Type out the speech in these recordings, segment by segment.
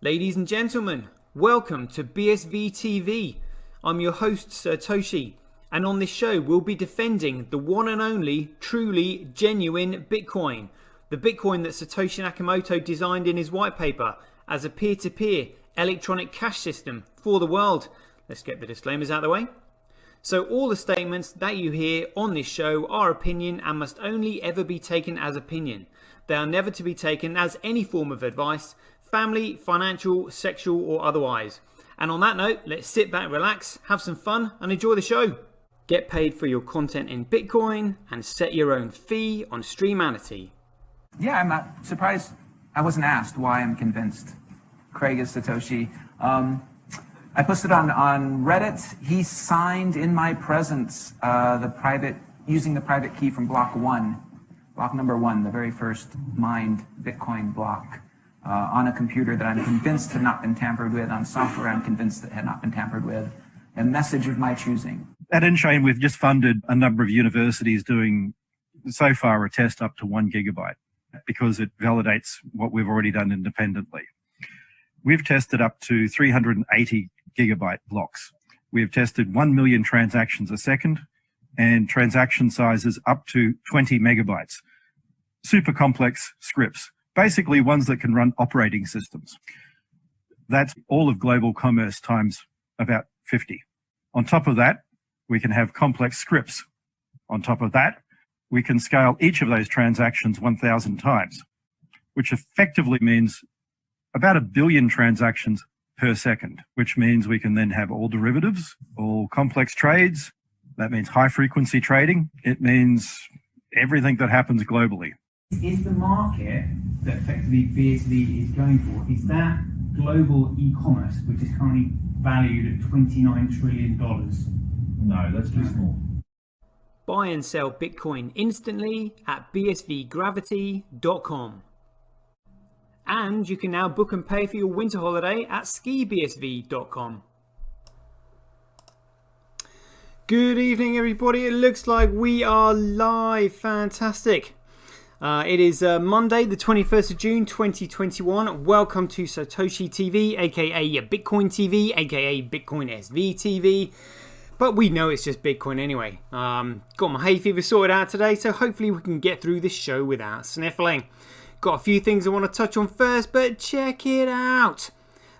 Ladies and gentlemen, welcome to BSV TV. I'm your host Satoshi, and on this show we'll be defending the one and only, truly genuine Bitcoin. The Bitcoin that Satoshi Nakamoto designed in his white paper as a peer-to-peer electronic cash system for the world. Let's get the disclaimers out of the way. So all the statements that you hear on this show are opinion and must only ever be taken as opinion. They are never to be taken as any form of advice, family, financial, sexual or otherwise. And on that note, let's sit back, relax, have some fun and enjoy the show. Get paid for your content in Bitcoin and set your own fee on Streamanity. Yeah, I'm not surprised I wasn't asked why I'm convinced Craig is Satoshi. I posted on Reddit. He signed in my presence using the private key from block number one, the very first mined Bitcoin block on a computer that I'm convinced had not been tampered with, on software I'm convinced that had not been tampered with, a message of my choosing. At Enchain, we've just funded a number of universities doing, so far, a test up to 1 gigabyte because it validates what we've already done independently. We've tested up to 380 gigabyte blocks. We've tested 1 million transactions a second and transaction sizes up to 20 megabytes. Super complex scripts, basically ones that can run operating systems. That's all of global commerce times about 50. On top of that, we can have complex scripts. On top of that, we can scale each of those transactions 1,000 times, which effectively means about 1 billion transactions per second, which means we can then have all derivatives, all complex trades. That means high frequency trading. It means everything that happens globally. Is the market that effectively BSV is going for, is that global e-commerce, which is currently valued at $29 trillion? No, that's too small. Buy and sell Bitcoin instantly at bsvgravity.com. And you can now book and pay for your winter holiday at skibsv.com. Good evening, everybody. It looks like we are live. Fantastic. It is Monday, the 21st of June, 2021. Welcome to Satoshi TV, aka Bitcoin TV, aka Bitcoin SV TV. But we know it's just Bitcoin anyway. Got my hay fever sorted out today, so hopefully we can get through this show without sniffling. Got a few things I want to touch on first, but check it out.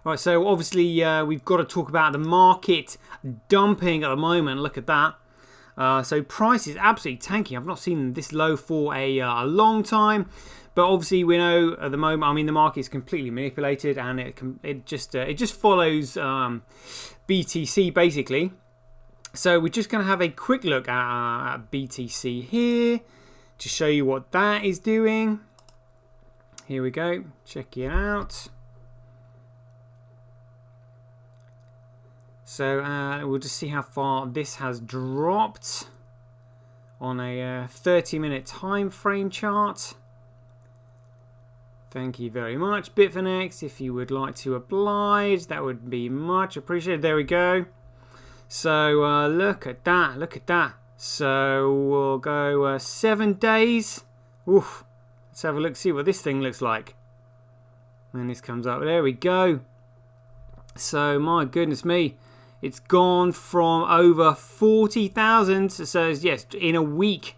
Right, so obviously we've got to talk about the market dumping at the moment. Look at that. So price is absolutely tanking. I've not seen this low for a long time. But obviously we know at the moment, I mean, the market is completely manipulated and it just follows BTC basically. So we're just going to have a quick look at BTC here to show you what that is doing. Here we go. Check it out. So we'll just see how far this has dropped on a 30-minute time frame chart. Thank you very much, Bitfinex. If you would like to oblige, that would be much appreciated. There we go. So look at that. Look at that. So we'll go 7 days. Oof. Let's have a look, see what this thing looks like. And this comes up. There we go. So my goodness me. It's gone from over 40,000. So yes, in a week,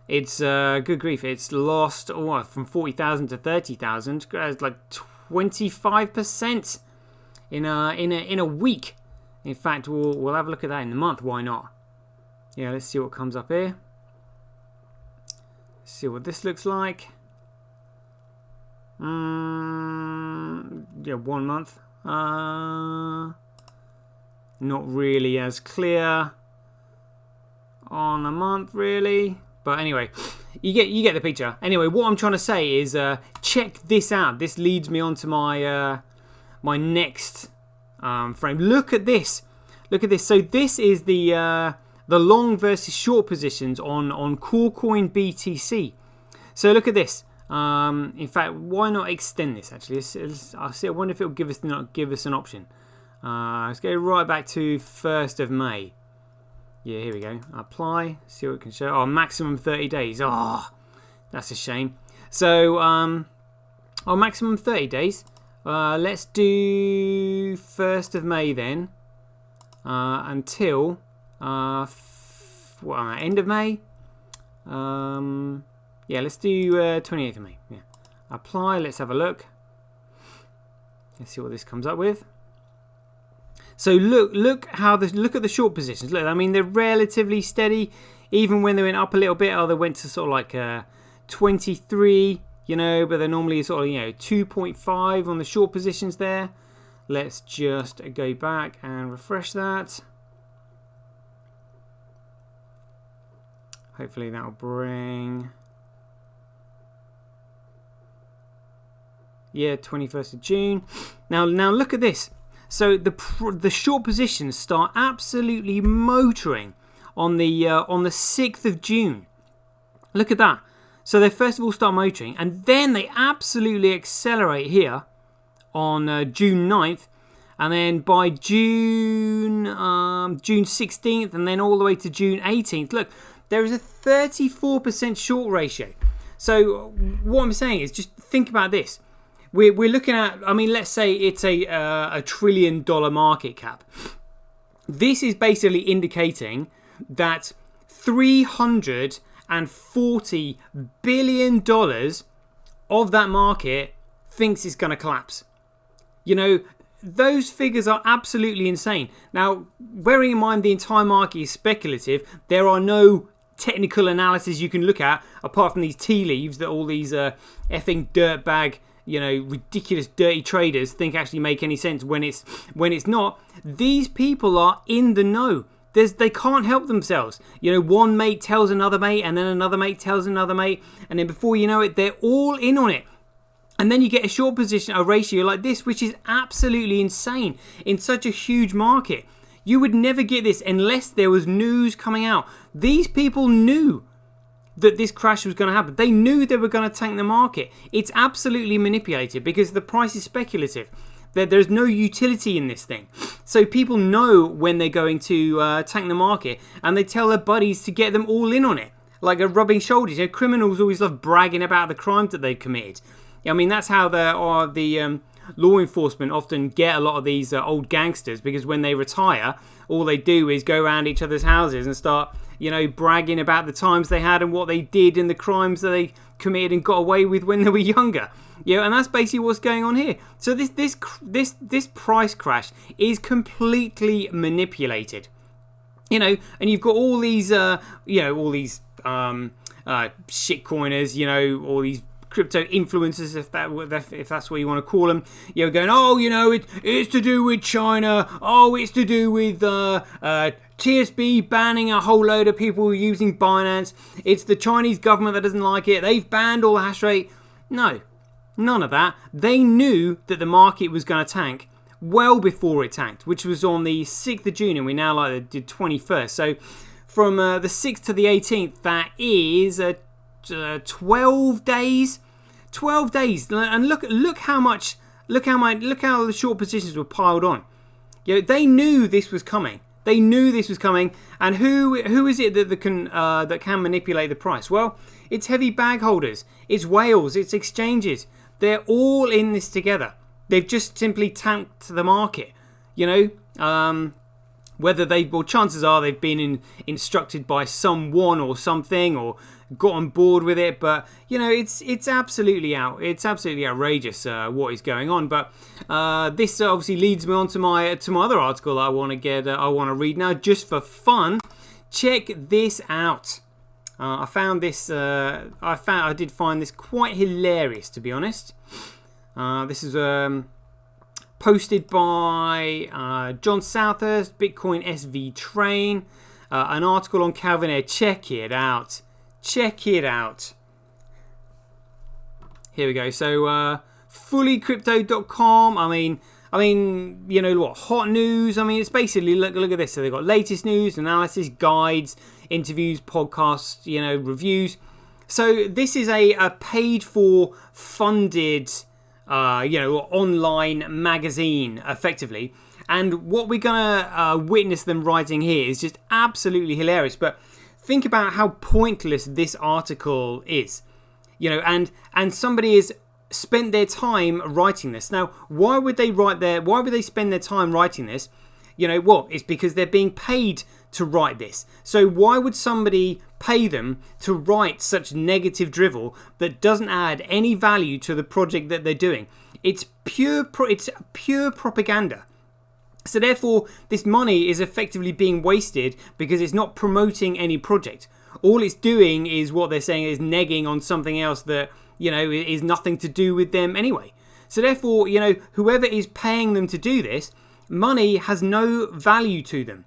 it's good grief. It's lost from 40,000 to 30,000. It's like 25% in a week. In fact, we'll have a look at that in a month. Why not? Yeah, let's see what comes up here. Let's see what this looks like. Yeah, 1 month. Not really as clear on a month, really. But anyway, you get the picture. Anyway, what I'm trying to say is, check this out. This leads me on to my my next frame. Look at this. Look at this. So this is the long versus short positions on Corecoin BTC. So look at this. In fact, why not extend this? Actually, I wonder if it will give us an option. Let's go right back to 1st of May. Yeah, here we go. Apply. See what it can show. Oh, maximum 30 days. Oh, that's a shame. So, maximum 30 days. Let's do 1st of May then, until end of May. Yeah, let's do 28th of May. Yeah, apply. Let's have a look. Let's see what this comes up with. So look at the short positions. Look, I mean they're relatively steady, even when they went up a little bit. They went to sort of like 23, but they're normally sort of 2.5 on the short positions there. Let's just go back and refresh that. Hopefully that will bring. Yeah, 21st of June. Now look at this. So the short positions start absolutely motoring on the 6th of June. Look at that. So they first of all start motoring, and then they absolutely accelerate here on June 9th, and then by June 16th, and then all the way to June 18th. Look, there is a 34% short ratio. So what I'm saying is, just think about this. We're looking at, I mean, let's say it's a $1 trillion market cap. This is basically indicating that $340 billion of that market thinks it's going to collapse. Those figures are absolutely insane. Now, bearing in mind the entire market is speculative, there are no technical analysis you can look at apart from these tea leaves that all these effing dirtbag, ridiculous dirty traders think actually make any sense when it's not. These people are in the know. They can't help themselves. One mate tells another mate, and then another mate tells another mate, and then before you know it, they're all in on it. And then you get a short position, a ratio like this, which is absolutely insane in such a huge market. You would never get this unless there was news coming out. These people knew that this crash was going to happen. They knew they were going to tank the market. It's absolutely manipulated because the price is speculative. There's no utility in this thing. So people know when they're going to tank the market, and they tell their buddies to get them all in on it. Like a rubbing shoulders. Criminals always love bragging about the crimes that they've committed. I mean, that's how the law enforcement often get a lot of these old gangsters, because when they retire, all they do is go around each other's houses and start, bragging about the times they had and what they did and the crimes that they committed and got away with when they were younger. And that's basically what's going on here. So this price crash is completely manipulated. And you've got all these shitcoiners, all these crypto influencers, if that's what you want to call them, going, it's to do with China, it's to do with TSB banning a whole load of people using Binance, it's the Chinese government that doesn't like it, they've banned all the hash rate. No, none of that. They knew that the market was going to tank well before it tanked, which was on the 6th of June, and we now like the 21st. So from the 6th to the 18th, that is 12 days. 12 days, and look how the short positions were piled on. They knew this was coming. And who is it that can manipulate the price? Well, it's heavy bag holders, it's whales, it's exchanges. They're all in this together. They've just simply tanked the market. Whether chances are they've been instructed by someone or something, or got on board with it, but it's absolutely outrageous what is going on. But this obviously leads me on to my other article that I want to read now, just for fun. Check this out. I did find this quite hilarious, to be honest. This is posted by John Southurst, Bitcoin SV Train, an article on Calvin Air. Check it out. Here we go. So fullycrypto.com. I mean, hot news. I mean, it's basically look at this. So they've got latest news, analysis, guides, interviews, podcasts, reviews. So this is a paid for, funded online magazine, effectively. And what we're going to witness them writing here is just absolutely hilarious. But think about how pointless this article is. And somebody is spent their time writing this. Now, why would they spend their time writing this? You know what? It's because they're being paid to write this. So why would somebody pay them to write such negative drivel that doesn't add any value to the project that they're doing? It's pure propaganda. So therefore, this money is effectively being wasted because it's not promoting any project. All it's doing is what they're saying is negging on something else that, you know, is nothing to do with them anyway. So therefore, you know, whoever is paying them to do this, money has no value to them.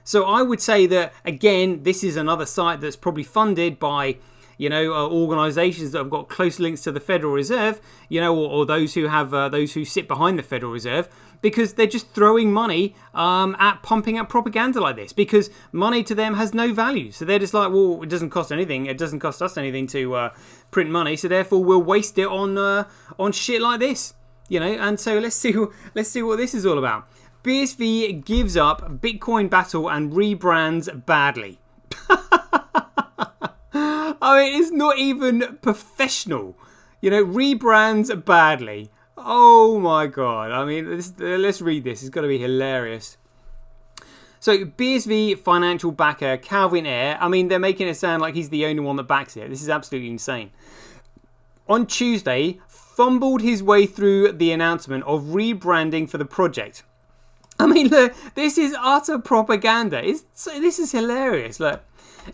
So I would say that, again, this is another site that's probably funded by, you know, organisations that have got close links to the Federal Reserve, you know, or those who have those who sit behind the Federal Reserve, because they're just throwing money at pumping up propaganda like this, because money to them has no value. So they're just like, well, it doesn't cost anything. It doesn't cost us anything to print money, so therefore we'll waste it on shit like this, you know. And so let's see what this is all about. BSV gives up Bitcoin battle and rebrands badly. I mean, it's not even professional. You know, rebrands badly. Oh my god. I mean, let's read this. It's got to be hilarious. So, BSV financial backer Calvin Ayre, I mean, they're making it sound like he's the only one that backs it. This is absolutely insane. On Tuesday, fumbled his way through the announcement of rebranding for the project. I mean, look, this is utter propaganda. This is hilarious. Look.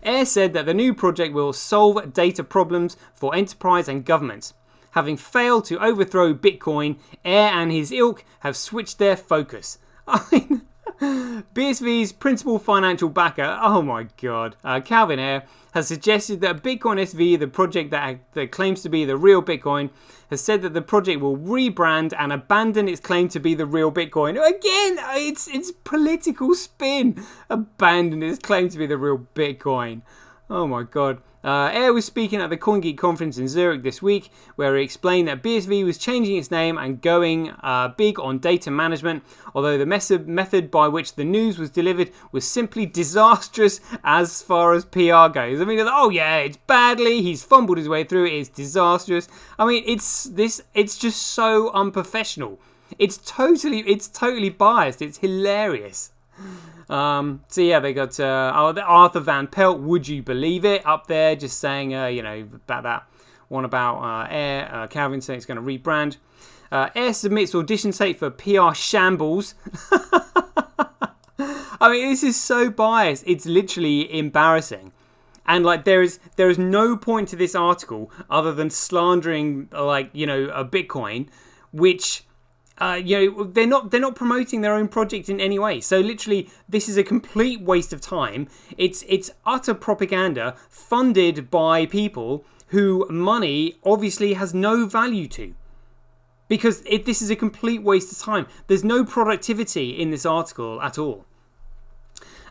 Ayre said that the new project will solve data problems for enterprise and governments. Having failed to overthrow Bitcoin, Ayre and his ilk have switched their focus. I mean, BSV's principal financial backer, oh my god, Calvin Ayre, has suggested that Bitcoin SV, the project that claims to be the real Bitcoin, has said that the project will rebrand and abandon its claim to be the real Bitcoin. Again, it's political spin. Abandon its claim to be the real Bitcoin. Oh my god. Ayre was speaking at the CoinGeek conference in Zurich this week, where he explained that BSV was changing its name and going big on data management, although the method by which the news was delivered was simply disastrous as far as PR goes. I mean, oh yeah, it's badly, he's fumbled his way through it, it's disastrous. I mean, it's just so unprofessional. It's totally biased, it's hilarious. So yeah, they got Arthur Van Pelt, would you believe it, up there just saying, you know, about that one about Ayre, Calvin saying it's going to rebrand. Ayre submits audition tape for PR shambles. I mean, this is so biased, it's literally embarrassing. And like there is no point to this article other than slandering, like, you know, a Bitcoin, which you know, they're not promoting their own project in any way. So literally, this is a complete waste of time. It's utter propaganda funded by people who money obviously has no value to. Because this is a complete waste of time. There's no productivity in this article at all.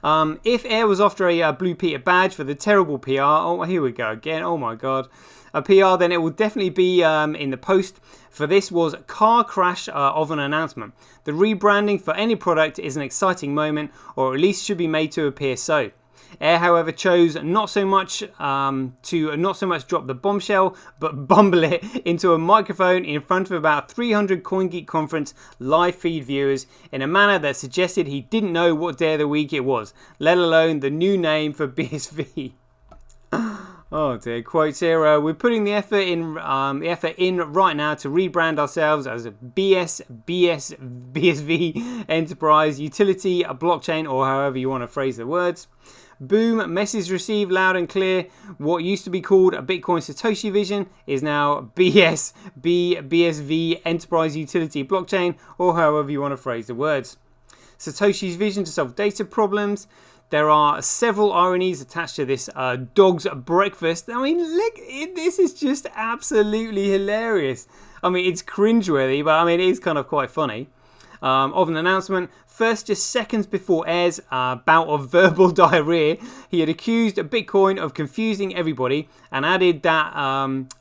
If Ayre was after a Blue Peter badge for the terrible PR, oh, here we go again, oh my god, a PR, then it will definitely be in the post. For this was car crash of an announcement. The rebranding for any product is an exciting moment, or at least should be made to appear so. Ayre, however, chose not so much drop the bombshell, but bumble it into a microphone in front of about 300 CoinGeek conference live feed viewers in a manner that suggested he didn't know what day of the week it was, let alone the new name for BSV. Oh dear, quotes here. We're putting the effort in right now to rebrand ourselves as a BSV Enterprise Utility, a blockchain, or however you want to phrase the words. Boom, message received loud and clear. What used to be called a Bitcoin Satoshi Vision is now BSV Enterprise Utility Blockchain, or however you want to phrase the words. Satoshi's vision to solve data problems. There are several ironies attached to this dog's breakfast. I mean, look, this is just absolutely hilarious. I mean, it's cringeworthy, but I mean, it is kind of quite funny. Of an announcement, first just seconds before Ayre's bout of verbal diarrhea, he had accused Bitcoin of confusing everybody and added that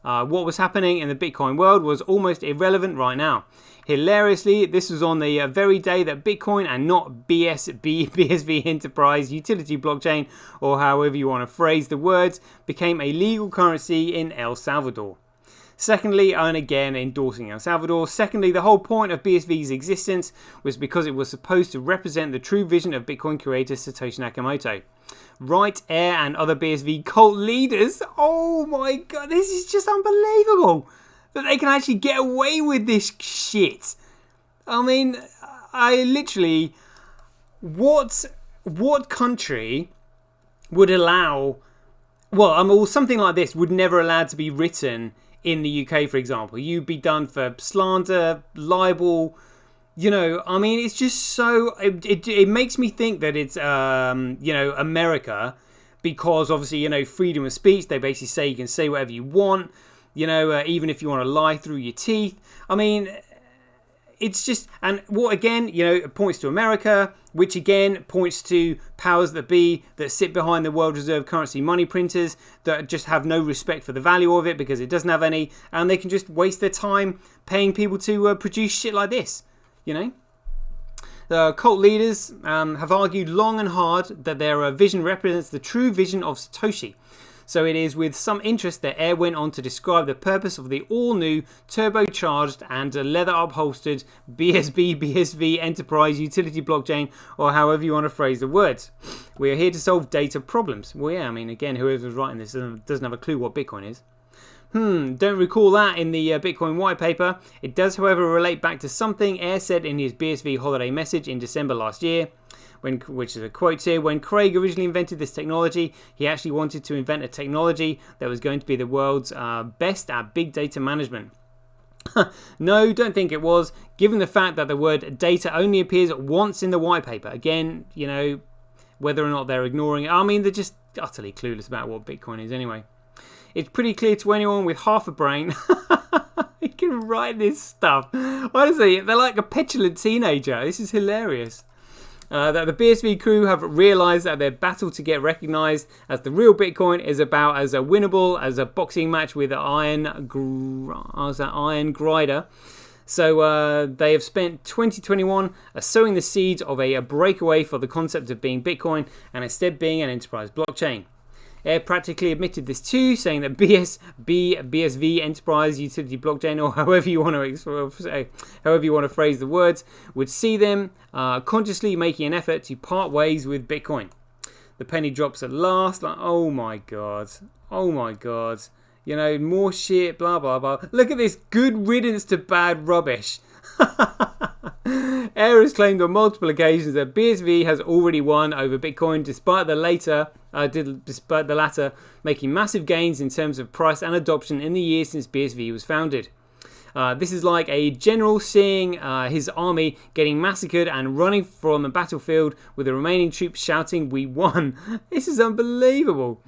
what was happening in the Bitcoin world was almost irrelevant right now. Hilariously, this was on the very day that Bitcoin and not BSV Enterprise Utility Blockchain, or however you want to phrase the words, became a legal currency in El Salvador. Secondly, and again endorsing El Salvador, secondly, the whole point of BSV's existence was because it was supposed to represent the true vision of Bitcoin creator Satoshi Nakamoto. Right, Air and other BSV cult leaders, oh my god, this is just unbelievable that they can actually get away with this shit. I mean, I literally, what country would allow, well, something like this would never allowed to be written in the UK, for example. You'd be done for slander, libel, you know, I mean, it's just so, it makes me think that it's, you know, America, because obviously, you know, freedom of speech, they basically say you can say whatever you want, you know, even if you want to lie through your teeth. I mean, it's just, and what again, you know, it points to America, which again points to powers that be that sit behind the world reserve currency money printers that just have no respect for the value of it because it doesn't have any, and they can just waste their time paying people to produce shit like this, you know. The cult leaders have argued long and hard that their vision represents the true vision of Satoshi. So it is with some interest that Air went on to describe the purpose of the all-new, turbocharged and leather-upholstered BSV Enterprise Utility Blockchain, or however you want to phrase the words. We are here to solve data problems. Well, yeah, I mean, again, whoever's writing this doesn't have a clue what Bitcoin is. Don't recall that in the Bitcoin white paper. It does, however, relate back to something Air said in his BSV holiday message in December last year. Which is a quote here, when Craig originally invented this technology, he actually wanted to invent a technology that was going to be the world's best at big data management. No, don't think it was, given the fact that the word data only appears once in the white paper. Again, you know, whether or not they're ignoring it, I mean, they're just utterly clueless about what Bitcoin is anyway. It's pretty clear to anyone with half a brain. You can write this stuff. Honestly, they're like a petulant teenager. This is hilarious. That the BSV crew have realised that their battle to get recognised as the real Bitcoin is about as winnable as a boxing match with an iron grinder. So they have spent 2021 sowing the seeds of a breakaway for the concept of being Bitcoin and instead being an enterprise blockchain. Air practically admitted this too, saying that BSV Enterprise Utility Blockchain, or however you want to phrase the words, would see them consciously making an effort to part ways with Bitcoin. The penny drops at last. Like, oh my god, you know, more shit, blah blah blah. Look at this, good riddance to bad rubbish. Air has claimed on multiple occasions that BSV has already won over Bitcoin, despite the latter making massive gains in terms of price and adoption in the years since BSV was founded. This is like a general seeing his army getting massacred and running from the battlefield with the remaining troops shouting, "We won!" This is unbelievable.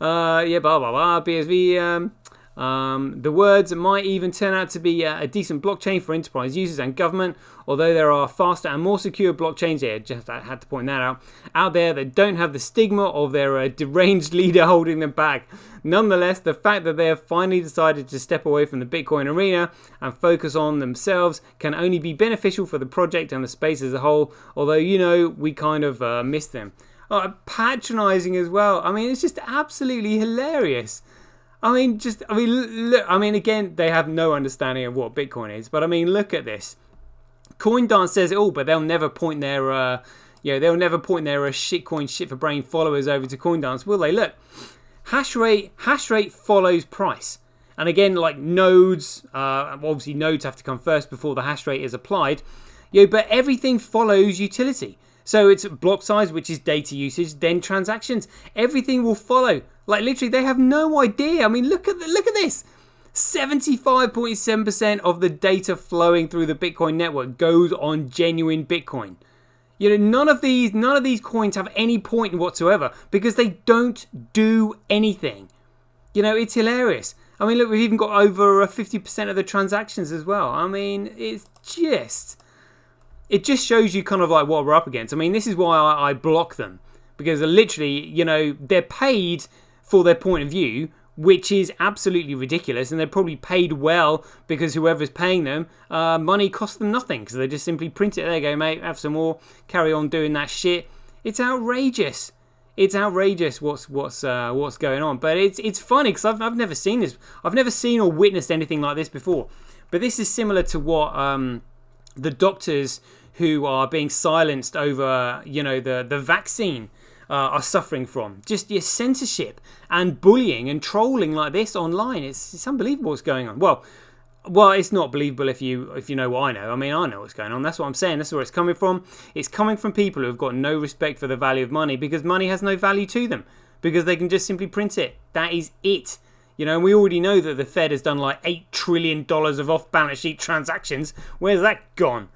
Yeah, blah blah blah. BSV. The words might even turn out to be a decent blockchain for enterprise users and government, although there are faster and more secure blockchains here, just I had to point that out there that don't have the stigma of their deranged leader holding them back. Nonetheless, the fact that they have finally decided to step away from the Bitcoin arena and focus on themselves can only be beneficial for the project and the space as a whole, although, you know, we kind of miss them. Patronizing as well. I mean, it's just absolutely hilarious. Look, again, they have no understanding of what Bitcoin is, but I mean, look at this. CoinDance says it all, but they'll never point their, shitcoin, shit for brain followers over to CoinDance, will they? Look, hash rate follows price, and again, like nodes, obviously nodes have to come first before the hash rate is applied, but everything follows utility. So it's block size, which is data usage, then transactions. Everything will follow. Like literally, they have no idea. I mean, look at this. 75.7% of the data flowing through the Bitcoin network goes on genuine Bitcoin. You know, none of these coins have any point whatsoever because they don't do anything. You know, it's hilarious. I mean, look, we've even got over 50% of the transactions as well. I mean, it just shows you kind of like what we're up against. I mean, this is why I block them, because literally, you know, they're paid for their point of view, which is absolutely ridiculous, and they're probably paid well because whoever's paying them, money costs them nothing, because they just simply print it. There you go, mate, have some more, carry on doing that shit. It's outrageous. It's outrageous what's going on. But it's funny because I've never seen this. I've never seen or witnessed anything like this before. But this is similar to what the doctors who are being silenced over, the vaccine are suffering from. Just your censorship and bullying and trolling like this online. It's unbelievable what's going on. Well, it's not believable if you know what I know. I mean, I know what's going on. That's what I'm saying. That's where it's coming from. It's coming from people who have got no respect for the value of money because money has no value to them because they can just simply print it. That is it. And we already know that the Fed has done like $8 trillion of off-balance sheet transactions. Where's that gone?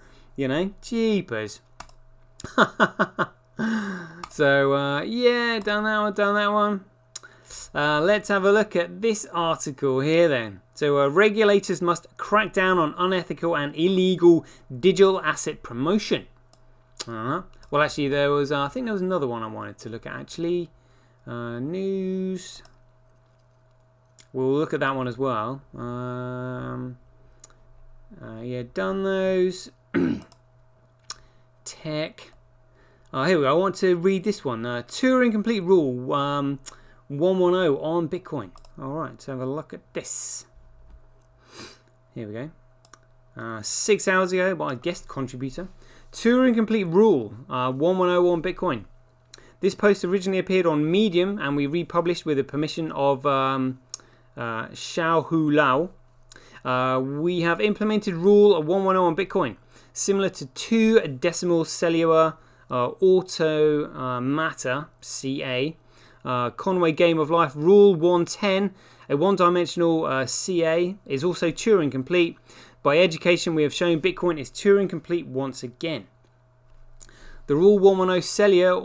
Jeepers. So, done that one. Let's have a look at this article here then. So regulators must crack down on unethical and illegal digital asset promotion. Well, actually, I think there was another one I wanted to look at actually. News. We'll look at that one as well. Done those. Tech. Here we go. I want to read this one. Turing Complete Rule 110 on Bitcoin. All right, let's have a look at this. Here we go. 6 hours ago by a guest contributor. Turing Complete Rule 110 on Bitcoin. This post originally appeared on Medium and we republished with the permission of Xiaohu Lao. We have implemented Rule 110 on Bitcoin, similar to 2 decimal cellular automata CA. Conway Game of Life Rule 110, a one-dimensional CA, is also Turing complete. By education, we have shown Bitcoin is Turing complete once again. The Rule 110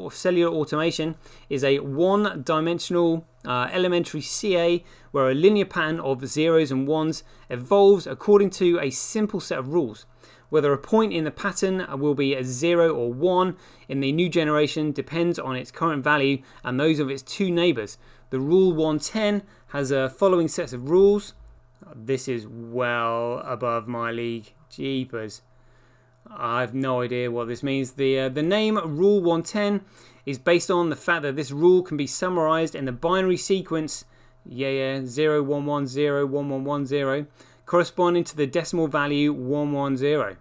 cellular automation is a one-dimensional elementary CA where a linear pattern of zeros and ones evolves according to a simple set of rules. Whether a point in the pattern will be a 0 or 1 in the new generation depends on its current value and those of its 2 neighbours. The Rule 110 has following sets of rules. This is well above my league. Jeepers. I have no idea what this means. The name Rule 110 is based on the fact that this rule can be summarised in the binary sequence 0110 1110 corresponding to the decimal value 110.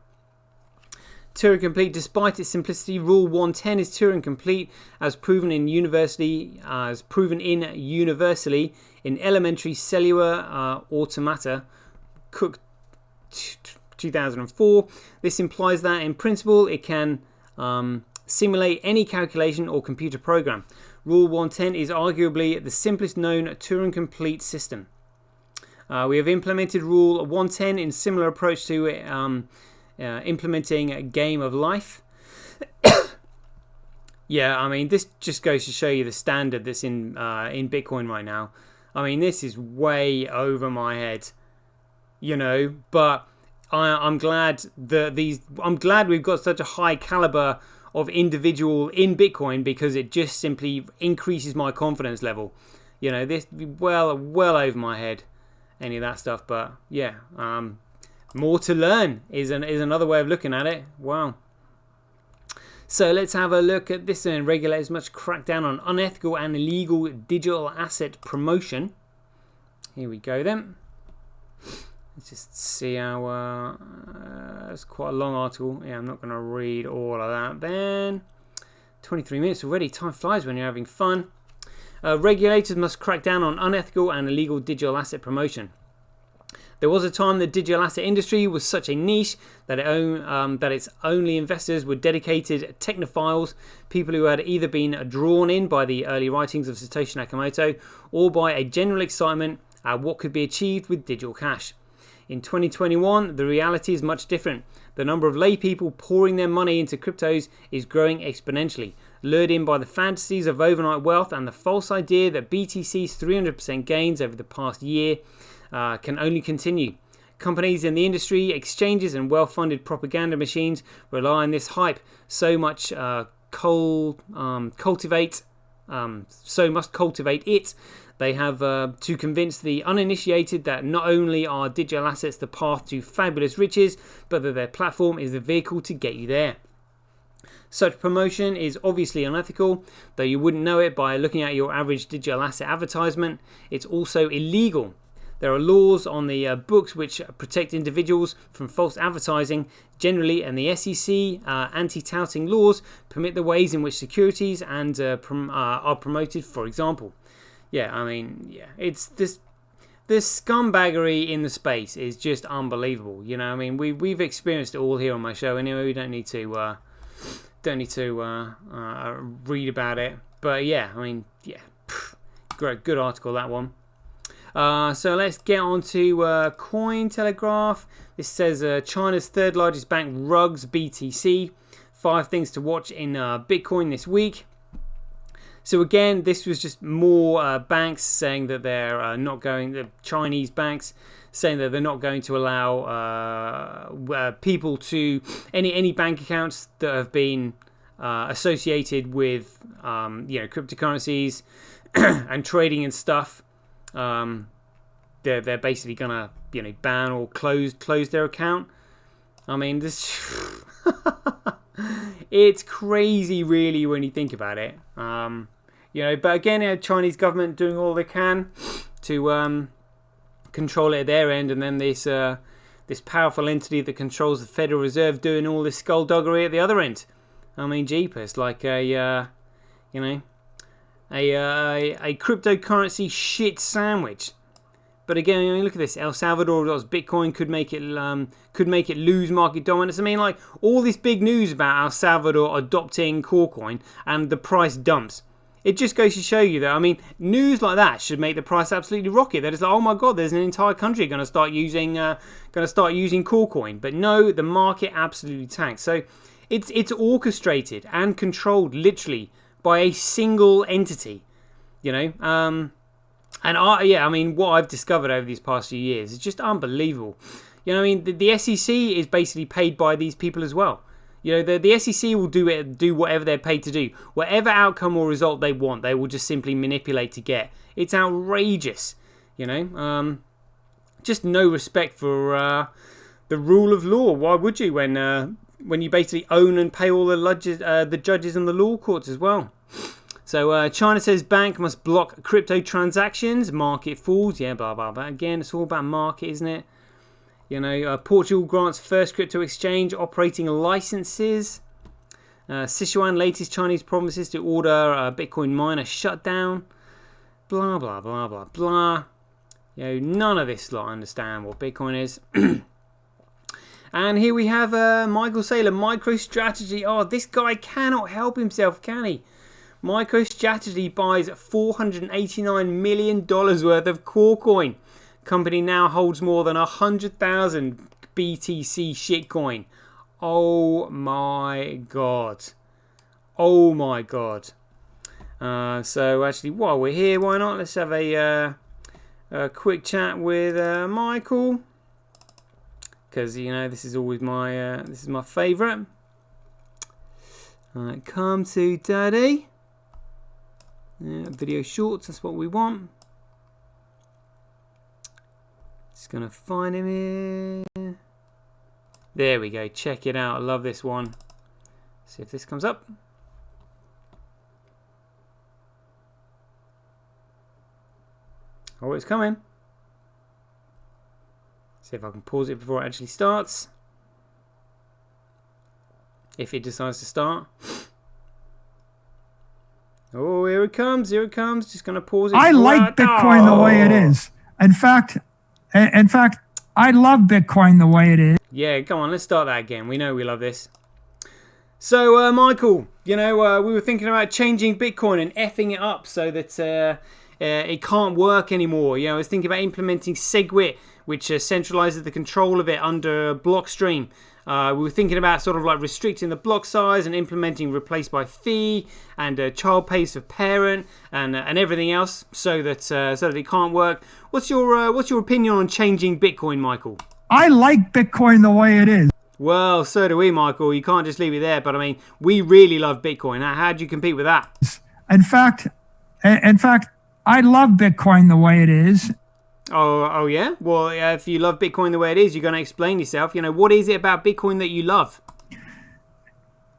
Turing complete, despite its simplicity, Rule 110 is Turing complete as proven universally in elementary cellular automata. Cook 2004. This implies that in principle it can simulate any calculation or computer program. Rule 110 is arguably the simplest known Turing complete system. We have implemented Rule 110 in similar approach to implementing a Game of Life. Yeah, I mean, this just goes to show you the standard that's in Bitcoin right now. I mean, this is way over my head, but I'm glad I'm glad we've got such a high caliber of individual in Bitcoin because it just simply increases my confidence level. This well over my head, any of that stuff. But yeah, more to learn is another way of looking at it. Wow. So let's have a look at this one. Regulators must crack down on unethical and illegal digital asset promotion. Here we go then. Let's just see how... it's quite a long article. Yeah, I'm not going to read all of that then. 23 minutes already. Time flies when you're having fun. Regulators must crack down on unethical and illegal digital asset promotion. There was a time the digital asset industry was such a niche that its only investors were dedicated technophiles, people who had either been drawn in by the early writings of Satoshi Nakamoto or by a general excitement at what could be achieved with digital cash. In 2021, the reality is much different. The number of lay people pouring their money into cryptos is growing exponentially, lured in by the fantasies of overnight wealth and the false idea that BTC's 300% gains over the past year can only continue. Companies in the industry, exchanges and well-funded propaganda machines rely on this hype so much cultivate it. They have to convince the uninitiated that not only are digital assets the path to fabulous riches, but that their platform is the vehicle to get you there. Such promotion is obviously unethical, though you wouldn't know it by looking at your average digital asset advertisement. It's also illegal. There are laws on the books which protect individuals from false advertising generally, and the SEC anti-touting laws permit the ways in which securities and are promoted, for example. Yeah, I mean, yeah, it's this scumbaggery in the space is just unbelievable. You know, I mean, we've experienced it all here on my show anyway. We don't need to read about it. But yeah, I mean, yeah, great, good article, that one. So let's get on to Cointelegraph. This says China's third largest bank rugs BTC. 5 things to watch in Bitcoin this week. So again, this was just more banks saying that they're not going, the Chinese banks saying that they're not going to allow people to, any bank accounts that have been associated with cryptocurrencies and trading and stuff. They're basically gonna ban or close their account. I mean, this it's crazy really when you think about it. But again, Chinese government doing all they can to control it at their end, and then this powerful entity that controls the Federal Reserve doing all this skullduggery at the other end. I mean, jeepers, like a cryptocurrency shit sandwich. But again, I mean, look at this. El Salvador Bitcoin could make it lose market dominance. I mean, like all this big news about El Salvador adopting Corecoin and the price dumps. It just goes to show you that, I mean, news like that should make the price absolutely rocket. That it's like, oh my god, there's an entire country going to start using Corecoin. But no, the market absolutely tanks. So it's orchestrated and controlled literally by a single entity, and I mean, what I've discovered over these past few years is just unbelievable. I mean, the SEC is basically paid by these people as well. The SEC will do whatever they're paid to do. Whatever outcome or result they want, they will just simply manipulate to get. It's outrageous, just no respect for the rule of law. Why would you when you basically own and pay all the judges and the law courts as well? So China says bank must block crypto transactions. Market falls. Yeah, blah, blah, blah. Again, it's all about market, isn't it? Portugal grants first crypto exchange operating licenses. Sichuan latest Chinese provinces to order Bitcoin miner shut down. Blah, blah, blah, blah, blah. None of this lot understand what Bitcoin is. And here we have Michael Saylor, MicroStrategy. Oh, this guy cannot help himself, can he? MicroStrategy buys $489 million worth of Corecoin. Company now holds more than 100,000 BTC shitcoin. Oh my god. Oh my god. So actually, while we're here, why not? Let's have a quick chat with Michael. Because, this is always my favourite. Alright, come to daddy. Video shorts, that's what we want. Just gonna find him here. There we go, check it out. I love this one. See if this comes up. Oh, it's coming. See if I can pause it before it actually starts. If it decides to start. Oh, here it comes. Here it comes. Just going to pause it. I like Bitcoin the way it is. In fact, I love Bitcoin the way it is. Yeah, come on. Let's start that again. We know we love this. So, Michael, we were thinking about changing Bitcoin and effing it up so that it can't work anymore. I was thinking about implementing SegWit, which centralizes the control of it under Blockstream. We were thinking about sort of like restricting the block size and implementing replace by fee and child pays for parent and everything else so that it can't work. What's your opinion on changing Bitcoin, Michael? I like Bitcoin the way it is. Well, so do we, Michael. You can't just leave it there. But I mean, we really love Bitcoin. How do you compete with that? In fact, I love Bitcoin the way it is. Oh yeah? Well, if you love Bitcoin the way it is, you're going to explain yourself. What is it about Bitcoin that you love?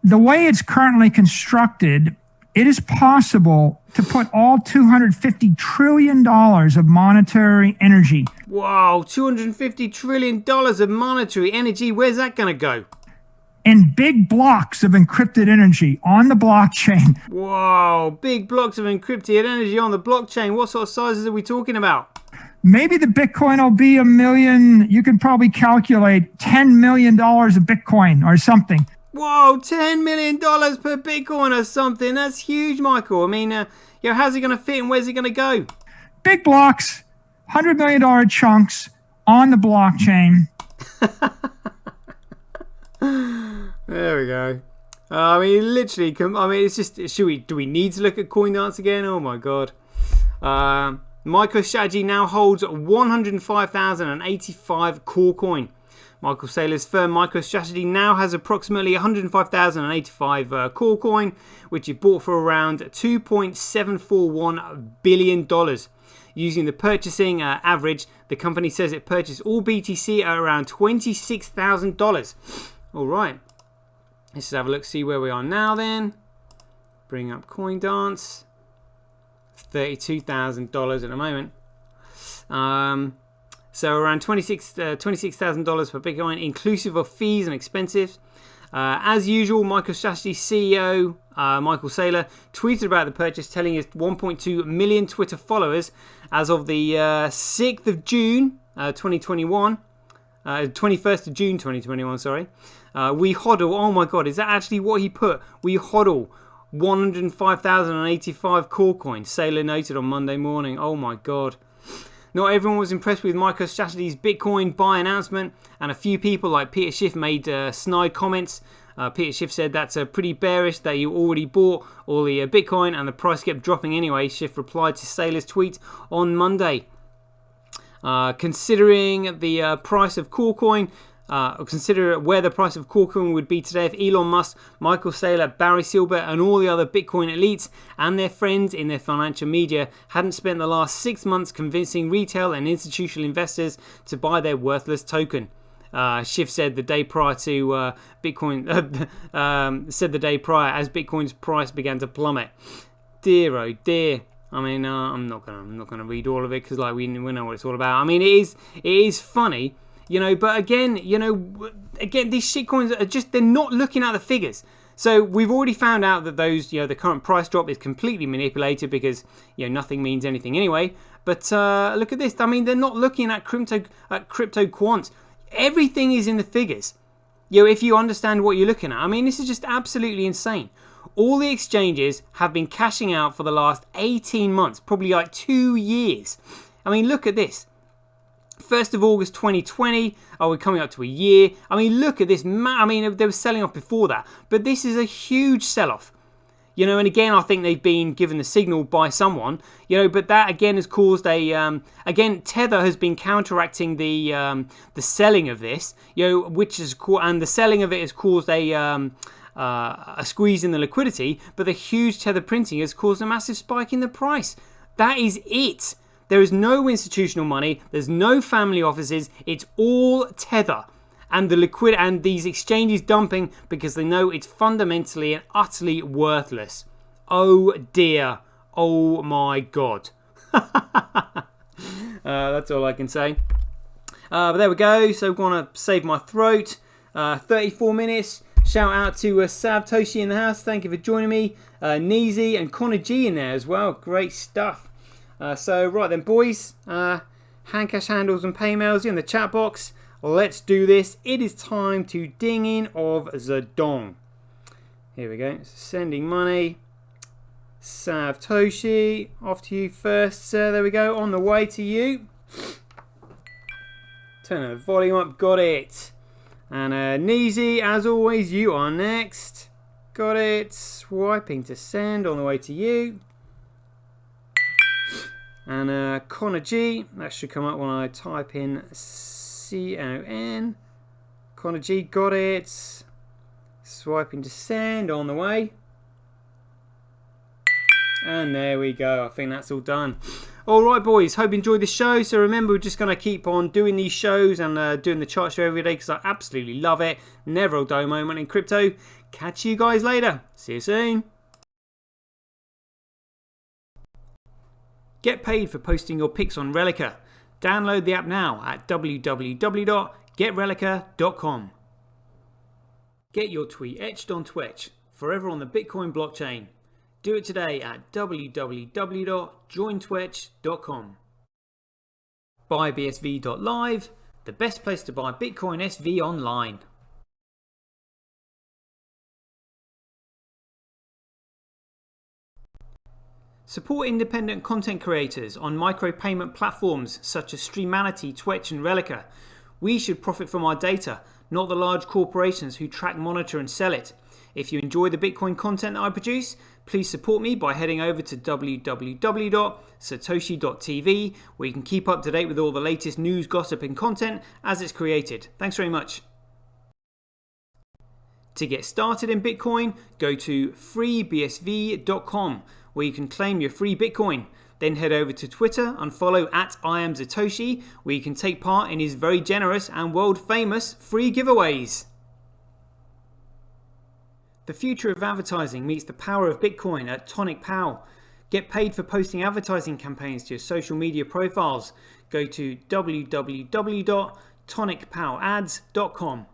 the way it's currently constructed, it is possible to put all $250 trillion of monetary energy. Wow, $250 trillion of monetary energy. Where's that going to go? In big blocks of encrypted energy on the blockchain. Wow, big blocks of encrypted energy on the blockchain. What sort of sizes are we talking about? Maybe the Bitcoin will be $1 million. You can probably calculate $10 million of Bitcoin or something. Whoa, $10 million per Bitcoin or something. That's huge, Michael. I mean, how's it going to fit and where's it going to go? Big blocks, $100 million chunks on the blockchain. There we go. I mean, literally, it's just, do we need to look at CoinDance again? Oh my God. MicroStrategy now holds 105,085 core coin. Michael Saylor's firm MicroStrategy now has approximately 105,085 core coin, which it bought for around $2.741 billion. Using the purchasing average, the company says it purchased all BTC at around $26,000. All right. Let's just have a look, see where we are now then. Bring up CoinDance. $32,000 at the moment. So around $26,000 per Bitcoin, inclusive of fees and expenses. As usual, MicroStrategy CEO Michael Saylor tweeted about the purchase, telling his 1.2 million Twitter followers as of the 6th of June 2021, 21st of June 2021, sorry. We hodl, oh my God, is that actually what he put? We hodl 105,085 core coins, Saylor noted on Monday morning. Oh my God. Not everyone was impressed with MicroStrategy's Bitcoin buy announcement, and a few people like Peter Schiff made snide comments. Peter Schiff said that's pretty bearish that you already bought all the Bitcoin and the price kept dropping anyway. Schiff replied to Saylor's tweet on Monday. Considering the price of Corecoin, consider where the price of Corecoin would be today if Elon Musk, Michael Saylor, Barry Silbert and all the other Bitcoin elites and their friends in their financial media hadn't spent the last 6 months convincing retail and institutional investors to buy their worthless token. Schiff said the day prior to Bitcoin, said the day prior as Bitcoin's price began to plummet. Dear oh dear. I mean, I'm not gonna read all of it because we know what it's all about. I mean, it is funny. But again, these shitcoins are they're not looking at the figures. So we've already found out that those, the current price drop is completely manipulated because, nothing means anything anyway. But look at this. I mean, they're not looking at crypto quant. Everything is in the figures. If you understand what you're looking at. I mean, this is just absolutely insane. All the exchanges have been cashing out for the last 18 months, probably like 2 years. I mean, look at this. 1st of August 2020, we're coming up to a year. I mean, look at this. I mean, they were selling off before that, but this is a huge sell-off. And again, I think they've been given the signal by someone, but that again has caused again, Tether has been counteracting the selling of this, which is and the selling of it has caused a squeeze in the liquidity, but the huge Tether printing has caused a massive spike in the price. That is it. There is no institutional money. There's no family offices. It's all Tether. And the liquid and these exchanges dumping because they know it's fundamentally and utterly worthless. Oh dear. Oh my God. That's all I can say. But there we go. So I'm going to save my throat. 34 minutes. Shout out to Sav Toshi in the house. Thank you for joining me. Neezy and Connor G in there as well. Great stuff. So right then, boys, hand cash handles and paymails in the chat box. Let's do this. It is time to ding in of the dong. Here we go. Sending money. Sav Toshi, off to you first, sir. There we go. On the way to you. Turn the volume up. Got it. And Neezy, as always, you are next. Got it. Swiping to send. On the way to you. And Connor G, that should come up when I type in CON. Connor G, got it. Swiping to send, on the way. And there we go. I think that's all done. Alright boys, hope you enjoyed the show. So remember, we're just going to keep on doing these shows and doing the chart show every day because I absolutely love it. Never a dull moment in crypto. Catch you guys later. See you soon. Get paid for posting your pics on Relica. Download the app now at www.getrelica.com. Get your tweet etched on Twitch, forever on the Bitcoin blockchain. Do it today at www.jointwitch.com. Buy BSV.live, the best place to buy Bitcoin SV online. Support independent content creators on micropayment platforms such as Streamanity, Twitch and Relica. We should profit from our data, not the large corporations who track, monitor and sell it. If you enjoy the Bitcoin content that I produce, please support me by heading over to www.satoshi.tv, where you can keep up to date with all the latest news, gossip and content as it's created. Thanks very much. To get started in Bitcoin, go to freebsv.com, where you can claim your free Bitcoin. Then head over to Twitter and follow @IamSatoshi, where you can take part in his very generous and world famous free giveaways. The future of advertising meets the power of Bitcoin at Tonic Pow. Get paid for posting advertising campaigns to your social media profiles. Go to www.tonicpowads.com.